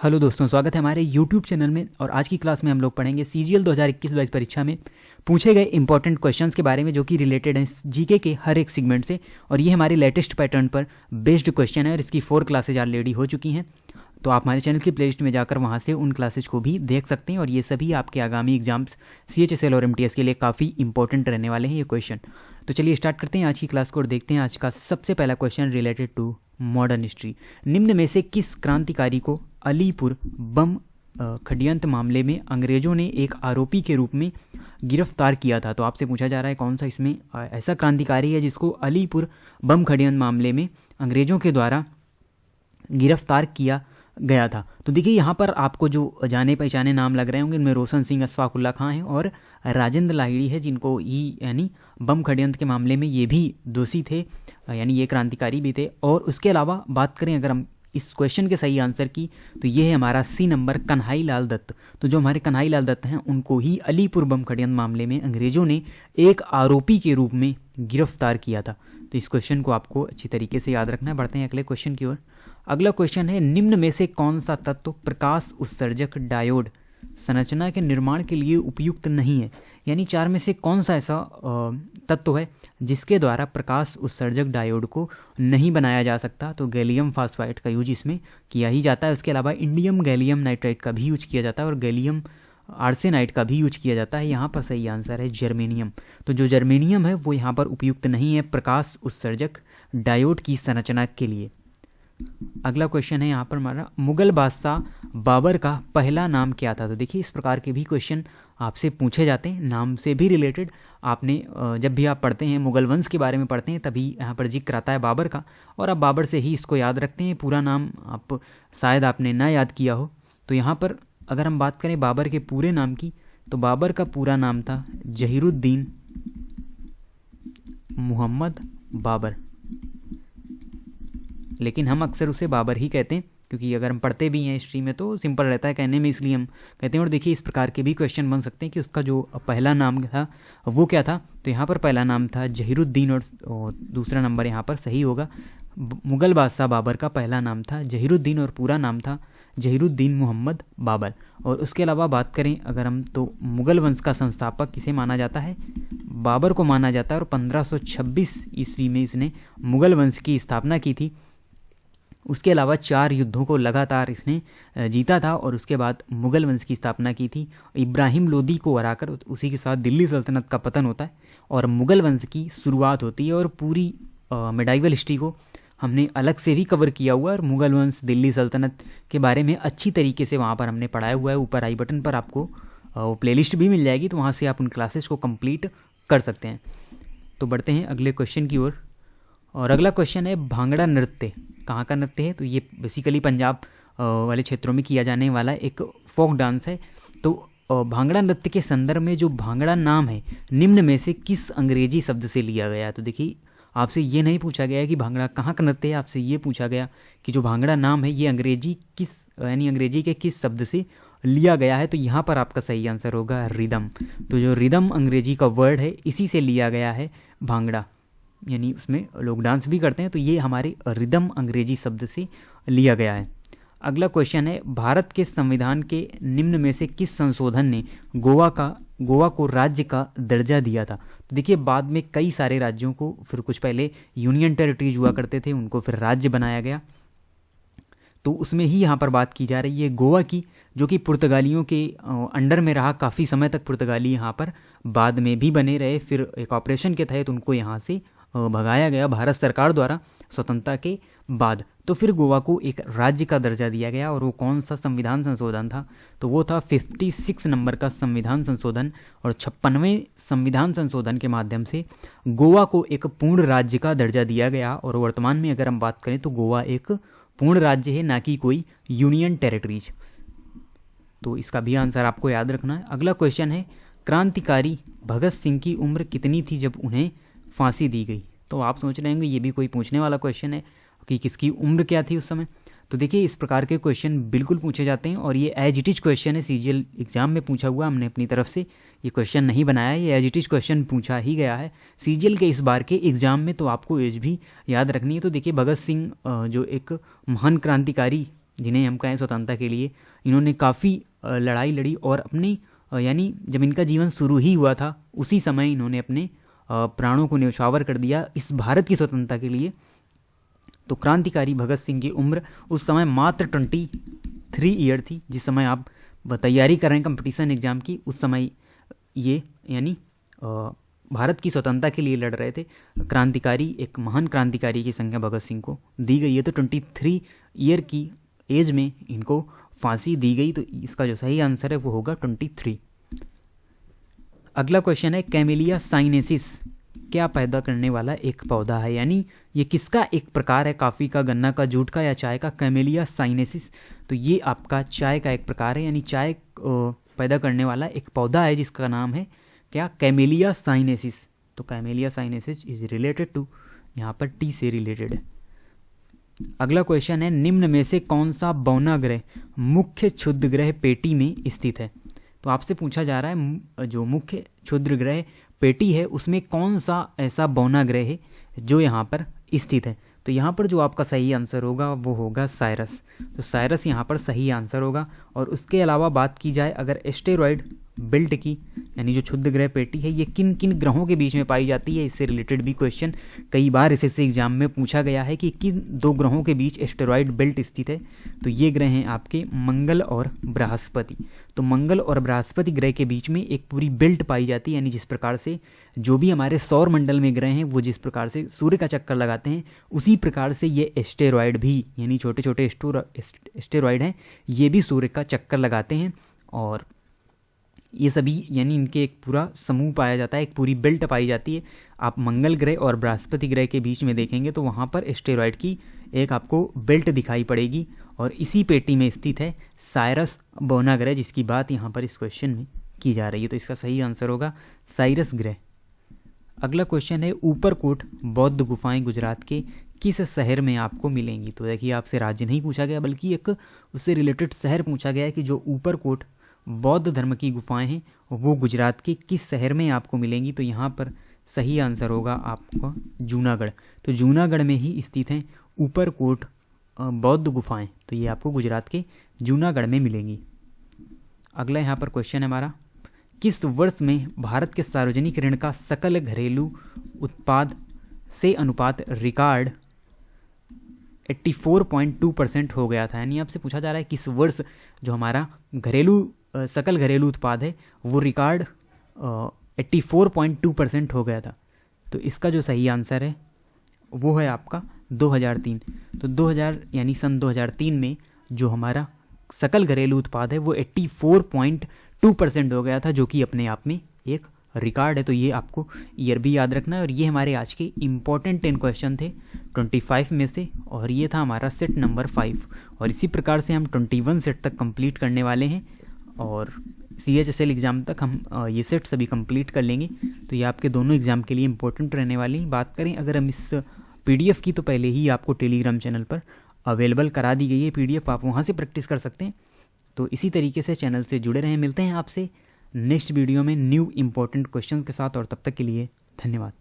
Hello दोस्तों, स्वागत है हमारे YouTube चैनल में। और आज की क्लास में हम लोग पढ़ेंगे CGL 2021-22 परीक्षा में पूछे गए इंपॉर्टेंट क्वेश्चंस के बारे में, जो कि रिलेटेड हैं जीके के हर एक सेगमेंट से। और ये हमारे लेटेस्ट पैटर्न पर बेस्ड क्वेश्चन है और इसकी 4 क्लासेज ऑलरेडी हो चुकी हैं। तो आप हमारे चैनल की प्लेलिस्ट में जाकर वहाँ से उन क्लासेज को भी देख सकते हैं। और ये सभी आपके आगामी एग्जाम्स CHSL और MTS के लिए काफ़ी इंपॉर्टेंट रहने वाले हैं ये क्वेश्चन। तो चलिए स्टार्ट करते हैं आज की क्लास को और देखते हैं आज का सबसे पहला question related to modern history. निम्न में से किस क्रांतिकारी को अलीपुर बम षड्यंत्र मामले में अंग्रेजों ने एक आरोपी के रूप में गिरफ्तार किया था? तो आपसे पूछा जा रहा है कौन सा इसमें ऐसा क्रांतिकारी है जिसको अलीपुर बम षड्यंत्र मामले में अंग्रेजों के द्वारा गिरफ्तार किया गया था। तो देखिए यहाँ पर आपको जो जाने पहचाने नाम लग रहे होंगे, इनमें रोशन सिंह, अशफाक उल्ला खां हैं और राजेंद्र लाहिड़ी है, जिनको यानी बम षड्यंत्र के मामले में ये भी दोषी थे, यानी ये क्रांतिकारी भी थे। और उसके अलावा बात करें अगर हम इस क्वेश्चन के सही आंसर की, तो ये है हमारा C नंबर, कन्हई लाल दत्त। तो जो हमारे कन्हई लाल दत्त हैं उनको ही अलीपुर बम षड्यंत्र मामले में अंग्रेजों ने एक आरोपी के रूप में गिरफ्तार किया था। तो इस क्वेश्चन को आपको अच्छी तरीके से याद रखना है। बढ़ते हैं अगले क्वेश्चन की ओर। अगला क्वेश्चन है, निम्न में से कौन सा तत्व प्रकाश उत्सर्जक डायोड संरचना के निर्माण के लिए उपयुक्त नहीं है? यानी 4 में से कौन सा ऐसा तत्व है जिसके द्वारा प्रकाश उत्सर्जक डायोड को नहीं बनाया जा सकता? तो गैलियम फास्फाइड का यूज इसमें किया ही जाता है। उसके अलावा इंडियम गैलियम नाइट्राइड का भी यूज किया जाता है और गैलियम आर्सेनाइड का भी यूज किया जाता है। यहाँ पर सही आंसर है जर्मेनियम। तो जो जर्मेनियम है वो यहाँ पर उपयुक्त नहीं है प्रकाश उत्सर्जक डायोड की संरचना के लिए। अगला क्वेश्चन है यहाँ पर हमारा, मुगल बादशाह बाबर का पहला नाम क्या था? तो देखिए इस प्रकार के भी क्वेश्चन आपसे पूछे जाते हैं, नाम से भी रिलेटेड। आपने जब भी आप पढ़ते हैं मुगल वंश के बारे में पढ़ते हैं तभी यहाँ पर जिक्र आता है बाबर का, और आप बाबर से ही इसको याद रखते हैं। पूरा नाम आप शायद आपने ना याद किया हो। तो यहाँ पर अगर हम बात करें बाबर के पूरे नाम की, तो बाबर का पूरा नाम था जहीरुद्दीन मोहम्मद बाबर, लेकिन हम अक्सर उसे बाबर ही कहते हैं क्योंकि अगर हम पढ़ते भी हैं हिस्ट्री में तो सिंपल रहता है कहने में, इसलिए हम कहते हैं। और देखिए इस प्रकार के भी क्वेश्चन बन सकते हैं कि उसका जो पहला नाम था वो क्या था। तो यहाँ पर पहला नाम था जहीरुद्दीन और दूसरा नंबर यहाँ पर सही होगा। मुगल बादशाह बाबर का पहला नाम था जहीरुद्दीन और पूरा नाम था जहीरुद्दीन मोहम्मद बाबर। और उसके अलावा बात करें अगर हम, तो मुगल वंश का संस्थापक किसे माना जाता है? बाबर को माना जाता है। और 1526 ईस्वी में इसने मुगल वंश की स्थापना की थी। उसके अलावा 4 युद्धों को लगातार इसने जीता था और उसके बाद मुगल वंश की स्थापना की थी। इब्राहिम लोदी को हराकर उसी के साथ दिल्ली सल्तनत का पतन होता है और मुगल वंश की शुरुआत होती है। और पूरी मिडाइवल हिस्ट्री को हमने अलग से भी कवर किया हुआ है और मुगल वंश, दिल्ली सल्तनत के बारे में अच्छी तरीके से वहाँ पर हमने पढ़ाया हुआ है। ऊपर आई बटन पर आपको वो प्लेलिस्ट भी मिल जाएगी, तो वहाँ से आप उन क्लासेस को कंप्लीट कर सकते हैं। तो बढ़ते हैं अगले क्वेश्चन की ओर। और अगला क्वेश्चन है, भांगड़ा नृत्य कहाँ का नृत्य है? तो ये बेसिकली पंजाब वाले क्षेत्रों में किया जाने वाला एक फोक डांस है। तो भांगड़ा नृत्य के संदर्भ में जो भांगड़ा नाम है निम्न में से किस अंग्रेजी शब्द से लिया गया है? तो देखिए आपसे ये नहीं पूछा गया है कि भांगड़ा कहाँ का नृत्य है, आपसे ये पूछा गया कि जो भांगड़ा नाम है ये अंग्रेजी के किस शब्द से लिया गया है? तो यहाँ पर आपका सही आंसर होगा रिदम। तो जो रिदम अंग्रेजी का वर्ड है इसी से लिया गया है भांगड़ा, यानी उसमें लोग डांस भी करते हैं। तो ये हमारे रिदम अंग्रेजी शब्द से लिया गया है। अगला क्वेश्चन है, भारत के संविधान के निम्न में से किस संशोधन ने गोवा को राज्य का दर्जा दिया था? तो देखिए बाद में कई सारे राज्यों को, फिर कुछ पहले यूनियन टेरिटरीज हुआ करते थे, उनको फिर राज्य बनाया गया। तो उसमें ही यहाँ पर बात की जा रही है गोवा की, जो कि पुर्तगालियों के अंडर में रहा काफ़ी समय तक। पुर्तगाली यहाँ पर बाद में भी बने रहे, फिर एक ऑपरेशन के तहत उनको यहाँ से भगाया गया भारत सरकार द्वारा स्वतंत्रता के बाद। तो फिर गोवा को एक राज्य का दर्जा दिया गया। और वो कौन सा संविधान संशोधन था? तो वो था 56 नंबर का संविधान संशोधन। और 56वें संविधान संशोधन के माध्यम से गोवा को एक पूर्ण राज्य का दर्जा दिया गया। और वर्तमान में अगर हम बात करें तो गोवा एक पूर्ण राज्य है, ना कि कोई यूनियन टेरिटरीज। तो इसका भी आंसर आपको याद रखना है। अगला क्वेश्चन है, क्रांतिकारी भगत सिंह की उम्र कितनी थी जब उन्हें फांसी दी गई? तो आप सोच रहे होंगे ये भी कोई पूछने वाला क्वेश्चन है कि किसकी उम्र क्या थी उस समय। तो देखिए इस प्रकार के क्वेश्चन बिल्कुल पूछे जाते हैं और ये एज इट इज क्वेश्चन है, CGL एग्जाम में पूछा हुआ। हमने अपनी तरफ से ये क्वेश्चन नहीं बनाया, ये एज इट इज क्वेश्चन पूछा ही गया है CGL के इस बार के एग्जाम में। तो आपको एज भी याद रखनी है। तो देखिए भगत सिंह जो एक महान क्रांतिकारी जिन्हें हम कहें स्वतंत्रता के लिए, इन्होंने काफ़ी लड़ाई लड़ी और अपने यानी जब इनका जीवन शुरू ही हुआ था उसी समय इन्होंने अपने प्राणों को न्यौछावर कर दिया इस भारत की स्वतंत्रता के लिए। तो क्रांतिकारी भगत सिंह की उम्र उस समय मात्र 23 ईयर थी। जिस समय आप तैयारी कर रहे हैं कंपटीशन एग्जाम की, उस समय ये यानी भारत की स्वतंत्रता के लिए लड़ रहे थे क्रांतिकारी, एक महान क्रांतिकारी की संज्ञा भगत सिंह को दी गई है। तो 23 ईयर की एज में इनको फांसी दी गई। तो इसका जो सही आंसर है वो होगा 23। अगला क्वेश्चन है कैमेलिया साइनेसिस क्या पैदा करने वाला एक पौधा है, यानी ये किसका एक प्रकार है, कॉफ़ी का, गन्ना का, जूट का या चाय का। कैमेलिया साइनेसिस तो ये आपका चाय का एक प्रकार है, यानी चाय पैदा करने वाला एक पौधा है जिसका नाम है क्या, कैमेलिया साइनेसिस। तो Camellia sinensis is related to, यहाँ पर टी से रिलेटेड है। अगला क्वेश्चन है निम्न में से कौन सा बौना ग्रह मुख्य क्षुद्र ग्रह पेटी में स्थित है। तो आपसे पूछा जा रहा है जो मुख्य क्षुद्र ग्रह पेटी है उसमें कौन सा ऐसा बौना ग्रह है जो यहाँ पर स्थित है। तो यहाँ पर जो आपका सही आंसर होगा वो होगा साइरस। तो साइरस यहाँ पर सही आंसर होगा। और उसके अलावा बात की जाए अगर एस्टेरॉयड बेल्ट की, यानी जो क्षुद्र ग्रह पेटी है ये किन किन ग्रहों के बीच में पाई जाती है, इससे रिलेटेड भी क्वेश्चन कई बार एसएससी एग्जाम में पूछा गया है कि किन दो ग्रहों के बीच एस्टेरॉयड बेल्ट स्थित है। तो ये ग्रह हैं आपके मंगल और बृहस्पति। तो मंगल और बृहस्पति ग्रह के बीच में एक पूरी बेल्ट पाई जाती है, यानी जिस प्रकार से जो भी हमारे सौर मंडल में ग्रह हैं वो जिस प्रकार से सूर्य का चक्कर लगाते हैं उसी प्रकार से ये एस्टेरॉयड भी, यानी छोटे छोटे एस्टेरॉयड हैं, ये भी सूर्य का चक्कर लगाते हैं। और ये सभी यानी इनके एक पूरा समूह पाया जाता है, एक पूरी बेल्ट पाई जाती है। आप मंगल ग्रह और बृहस्पति ग्रह के बीच में देखेंगे तो वहाँ पर एस्टेरॉयड की एक आपको बेल्ट दिखाई पड़ेगी। और इसी पेटी में स्थित है साइरस बौना ग्रह जिसकी बात यहाँ पर इस क्वेश्चन में की जा रही है। तो इसका सही आंसर होगा साइरस ग्रह। अगला क्वेश्चन है ऊपरकोट बौद्ध गुफाएं गुजरात के किस शहर में आपको मिलेंगी। तो देखिए आपसे राज्य नहीं पूछा गया बल्कि एक उससे रिलेटेड शहर पूछा गया है कि जो ऊपरकोट बौद्ध धर्म की गुफाएं हैं वो गुजरात के किस शहर में आपको मिलेंगी। तो यहाँ पर सही आंसर होगा आपका जूनागढ़। तो जूनागढ़ में ही स्थित हैं ऊपरकोट बौद्ध गुफाएं। तो ये आपको गुजरात के जूनागढ़ में मिलेंगी। अगला यहाँ पर क्वेश्चन है हमारा, किस वर्ष में भारत के सार्वजनिक ऋण का सकल घरेलू उत्पाद से अनुपात रिकॉर्ड 84.2% हो गया था। यानी आपसे पूछा जा रहा है किस वर्ष जो हमारा सकल घरेलू उत्पाद है वो रिकॉर्ड 84.2% हो गया था। तो इसका जो सही आंसर है वो है आपका 2003। तो 2000 यानी सन 2003 में जो हमारा सकल घरेलू उत्पाद है वो 84.2% हो गया था, जो कि अपने आप में एक रिकॉर्ड है। तो ये आपको ईयर भी याद रखना है। और ये हमारे आज के इम्पॉर्टेंट 10 क्वेश्चन थे 25 में से, और ये था हमारा सेट नंबर 5। और इसी प्रकार से हम 21 सेट तक कंप्लीट करने वाले हैं और CHSL एग्ज़ाम तक हम ये सेट सभी कंप्लीट कर लेंगे। तो ये आपके दोनों एग्ज़ाम के लिए इंपॉर्टेंट रहने वाली हैं। बात करें अगर हम इस PDF की, तो पहले ही आपको टेलीग्राम चैनल पर अवेलेबल करा दी गई है PDF, आप वहाँ से प्रैक्टिस कर सकते हैं। तो इसी तरीके से चैनल से जुड़े रहें। मिलते हैं आपसे नेक्स्ट वीडियो में न्यू इंपॉर्टेंट क्वेश्चन के साथ, और तब तक के लिए धन्यवाद।